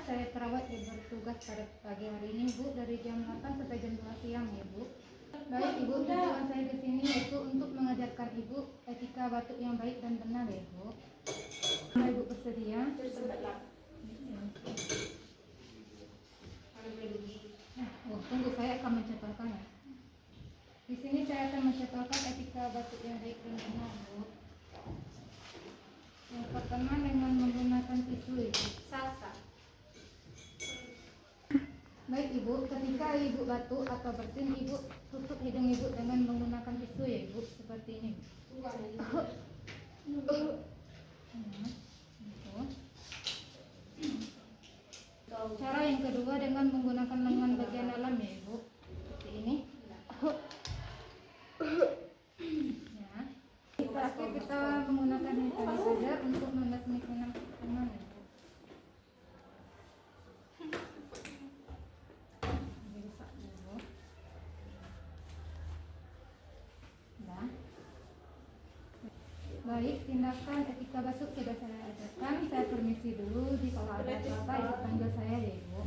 saya perawat yang bertugas pada pagi hari ini, Bu, dari jam 8 sampai jam 2 siang ya, Bu. Baik, Ibu, tujuan saya ke sini yaitu untuk mengajarkan Ibu etika batuk yang baik dan benar ya, Bu. Nah, Ibu bersedia? Oh, tunggu, saya akan mencetakkan ya. Di sini saya akan mencetakkan etika batuk yang baik dan benar, Bu. Yang pertama dengan menggunakan tisu, Ibu. Salsa. Baik, Ibu, ketika Ibu batuk atau bersin, Ibu tutup hidung Ibu dengan menggunakan tisu ya, Ibu, seperti ini. Ya, gitu. Cara yang kedua dengan menggunakan lengan bagian dalam ya, Ibu, seperti ini. Ya. Terakhir kita menggunakan hand sanitizer untuk membasmi tangan, ya, Bu. Dirusak dulu. Nah. Baik, tindakan etika batuk sudah saya ajarkan. Saya permisi dulu. Jika ada apa-apa, Ibu panggil saya ya, Ibu.